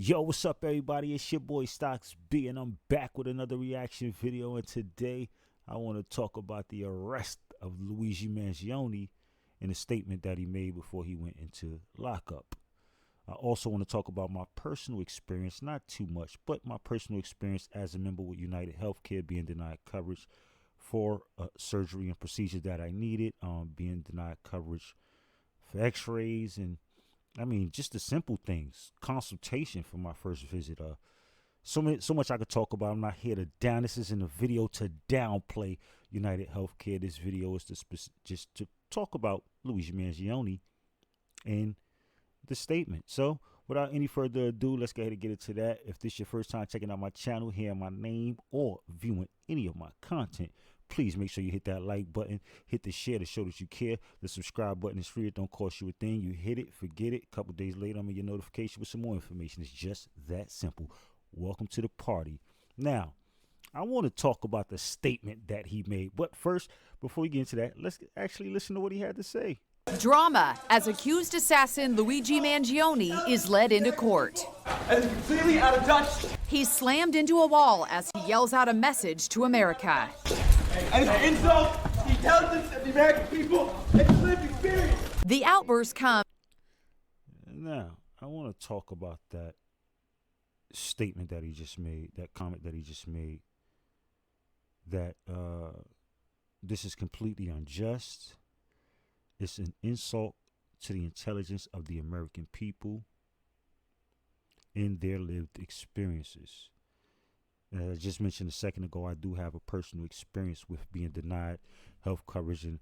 Yo, what's up, everybody? It's your boy Stocks B, and I'm back with another reaction video. And today, I want to talk about the arrest of Luigi Mangione and a statement that he made before he went into lockup. I also want to talk about my personal experience, not too much, but my personal experience as a member with United Healthcare being denied coverage for surgery and procedures that I needed, being denied coverage for x-rays and just the simple things. Consultation for my first visit. So much I could talk about. I'm not here to down. This isn't a video to downplay United Healthcare. This video is just to talk about Luigi Mangione and the statement. So, without any further ado, let's go ahead and get into that. If this is your first time checking out my channel, hearing my name, or viewing any of my content, please make sure you hit that like button, hit the share to show that you care. The subscribe button is free. It don't cost you a thing. You hit it, forget it. A couple days later, I'm in your notification with some more information. It's just that simple. Welcome to the party. Now, I want to talk about the statement that he made. But first, before we get into that, let's actually listen to what he had to say. Drama as accused assassin Luigi Mangione is led into court. And completely out of touch. He's slammed into a wall as he yells out a message to America. And it's an insult to the intelligence of the American people and the lived experience. The outburst comes. Now, I want to talk about that statement that he just made, that comment that he just made, that this is completely unjust. It's an insult to the intelligence of the American people in their lived experiences. And as I just mentioned a second ago, I do have a personal experience with being denied health coverage, and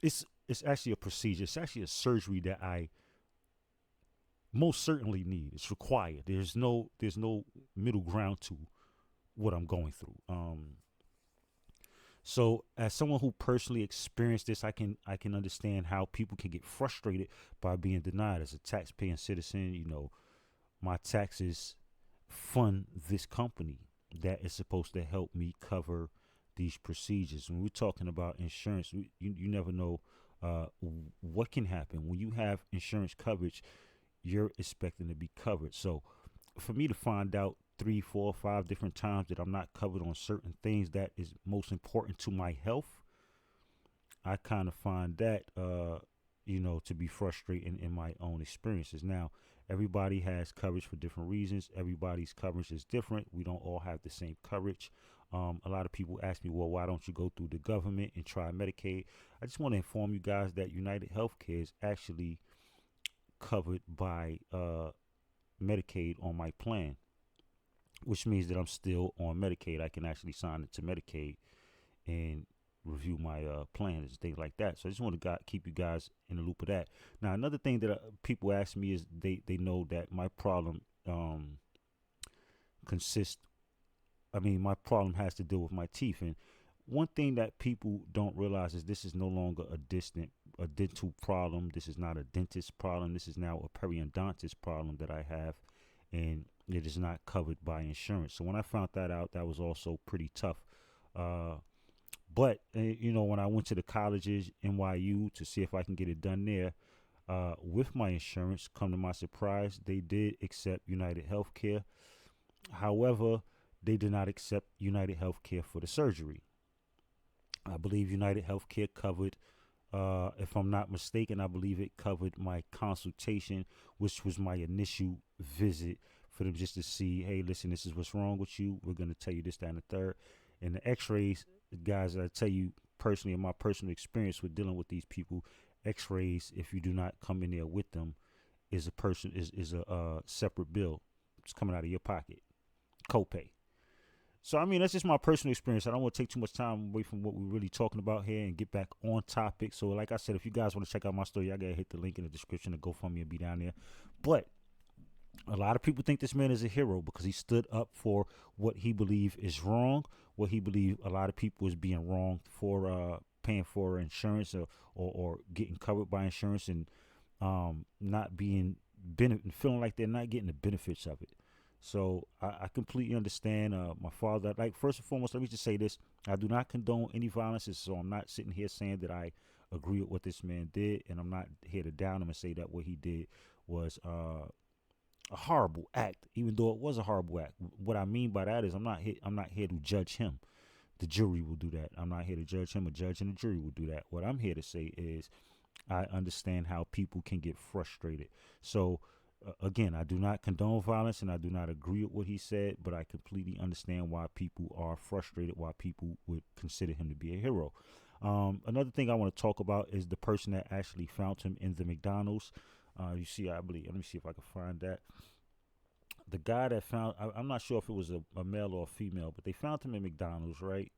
it's actually a procedure. It's actually a surgery that I most certainly need. It's required. There's no middle ground to what I'm going through. So as someone who personally experienced this, I can understand how people can get frustrated by being denied. As a taxpaying citizen, my taxes fund this company that is supposed to help me cover these procedures. When we're talking about insurance, you never know what can happen. When you have insurance coverage, you're expecting to be covered. So for me to find out 3, 4, 5 different times that I'm not covered on certain things that is most important to my health, I kind of find that to be frustrating in my own experiences. Now, everybody has coverage for different reasons. Everybody's coverage is different. We don't all have the same coverage. A lot of people ask me, well, why don't you go through the government and try Medicaid? I just want to inform you guys that United Healthcare is actually covered by Medicaid on my plan, which means that I'm still on Medicaid. I can actually sign it to Medicaid and review my plans and things like that. So I just want to keep you guys in the loop of that. Now, another thing that people ask me is they know that my problem my problem has to do with my teeth. And one thing that people don't realize is this is no longer a dental problem. This is not a dentist problem. This is now a periodontist problem that I have, and it is not covered by insurance. So when I found that out, that was also pretty tough. But when I went to the colleges, NYU, to see if I can get it done there with my insurance, come to my surprise, they did accept United Healthcare. However, they did not accept United Healthcare for the surgery. I believe United Healthcare covered, if I'm not mistaken, I believe it covered my consultation, which was my initial visit, for them just to see, hey, listen, this is what's wrong with you. We're going to tell you this, that, and the third. And the x-rays, guys, I tell you personally, in my personal experience with dealing with these people, x-rays, if you do not come in there with them, is a separate bill. It's coming out of your pocket, copay. So, that's just my personal experience. I don't want to take too much time away from what we're really talking about here and get back on topic. So, like I said, if you guys want to check out my story, I got to hit the link in the description to GoFundMe and be down there. But a lot of people think this man is a hero because he stood up for what he believes is wrong, what he believes a lot of people is being wrong for paying for insurance or getting covered by insurance and not being feeling like they're not getting the benefits of it. So I completely understand. My father, first and foremost, let me just say this. I do not condone any violence. So I'm not sitting here saying that I agree with what this man did. And I'm not here to down him and say that what he did was a horrible act, even though it was a horrible act. What I mean by that is I'm not here to judge him. The jury will do that. I'm not here to judge him. A judge and a jury will do that. What I'm here to say is I understand how people can get frustrated. So, again, I do not condone violence and I do not agree with what he said, but I completely understand why people are frustrated, why people would consider him to be a hero. Another thing I want to talk about is the person that actually found him in the McDonald's. You see, I believe, let me see if I can find that. The guy that found, I'm not sure if it was a male or a female, but they found him in McDonald's, right?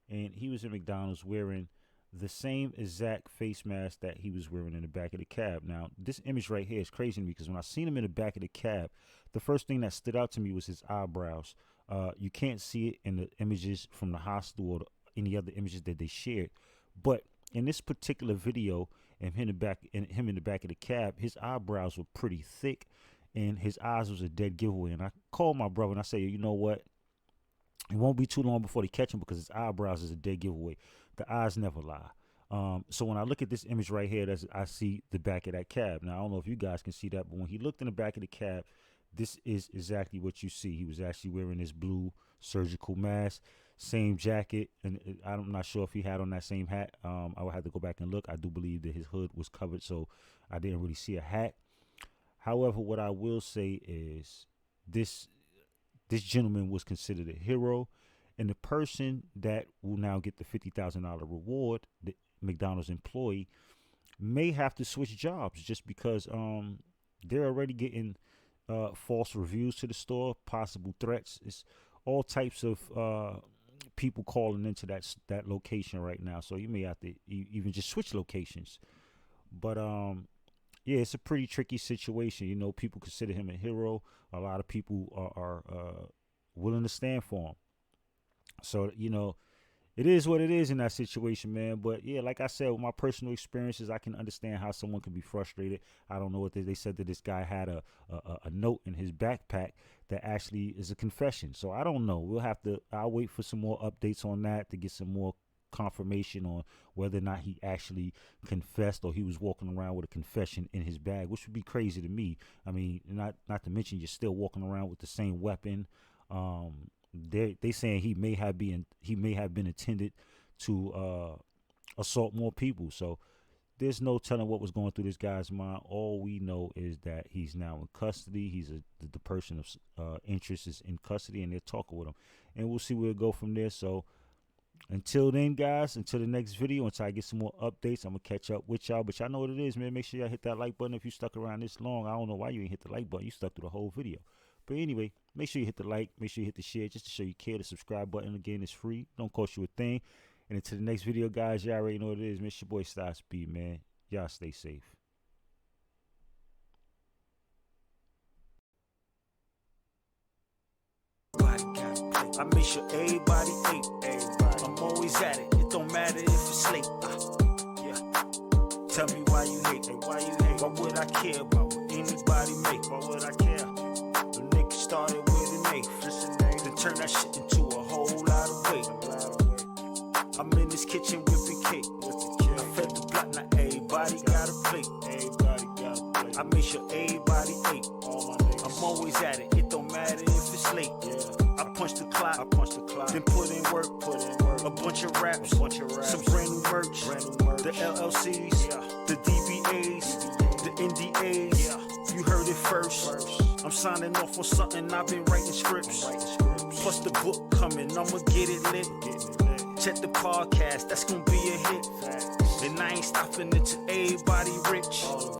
And he was in McDonald's wearing the same exact face mask that he was wearing in the back of the cab. Now, this image right here is crazy to me because when I seen him in the back of the cab, the first thing that stood out to me was his eyebrows. You can't see it in the images from the hospital or any other images that they shared, but in this particular video, and him in the back of the cab, his eyebrows were pretty thick, and his eyes was a dead giveaway. And I called my brother and I said, you know what? It won't be too long before they catch him because his eyebrows is a dead giveaway. The eyes never lie. So when I look at this image right here, I see the back of that cab. Now, I don't know if you guys can see that, but when he looked in the back of the cab, this is exactly what you see. He was actually wearing this blue surgical mask, same jacket, and I'm not sure if he had on that same hat. I would have to go back and look. I do believe that his hood was covered, so I didn't really see a hat. However, what I will say is this gentleman was considered a hero, and the person that will now get the $50,000 reward, the McDonald's employee, may have to switch jobs just because they're already getting false reviews to the store, possible threats. It's all types of people calling into that location right now. So you may have to even just switch locations. But yeah, it's a pretty tricky situation. You know, people consider him a hero. A lot of people are willing to stand for him. So, you know, it is what it is in that situation, man. But yeah, like I said, with my personal experiences, I can understand how someone can be frustrated. I don't know what they said that this guy had a note in his backpack that actually is a confession. So I don't know. I'll wait for some more updates on that to get some more confirmation on whether or not he actually confessed or he was walking around with a confession in his bag, which would be crazy to me. I mean, not to mention you're still walking around with the same weapon. They saying he may have been intended to assault more people. So there's no telling what was going through this guy's mind. All we know is that he's now in custody. The person of interest is in custody, and they're talking with him, and we'll see where it go from there. So until then, guys, until the next video, until I get some more updates, I'm going to catch up with y'all. But y'all know what it is, man. Make sure y'all hit that like button if you stuck around this long. I don't know why you ain't hit the like button. You stuck through the whole video. But anyway, make sure you hit the like. Make sure you hit the share just to show you care. The subscribe button, again, is free. Don't cost you a thing. And until the next video, guys, y'all already know what it is. Man, it's your boy Style Speed, man. Y'all stay safe. I make sure everybody ate. I'm always at it. It don't matter if it's late. Yeah. Tell me why you hate. Why you hate? Why would I care about what anybody make? Why would I care? The nigga started with an eighth. Then turn that shit into a whole lot of weight. I'm in this kitchen whipping cake. I fed the block, now everybody got a plate. I make sure everybody ate. I'm always at it. It don't matter if it's late. I punch the clock, then put in work, a bunch of raps, some brand new merch, the LLCs, the DBAs, the NDAs, you heard it first. I'm signing off on something, I've been writing scripts, plus the book coming, I'ma get it lit. Check the podcast, that's gonna be a hit, and I ain't stopping until everybody rich.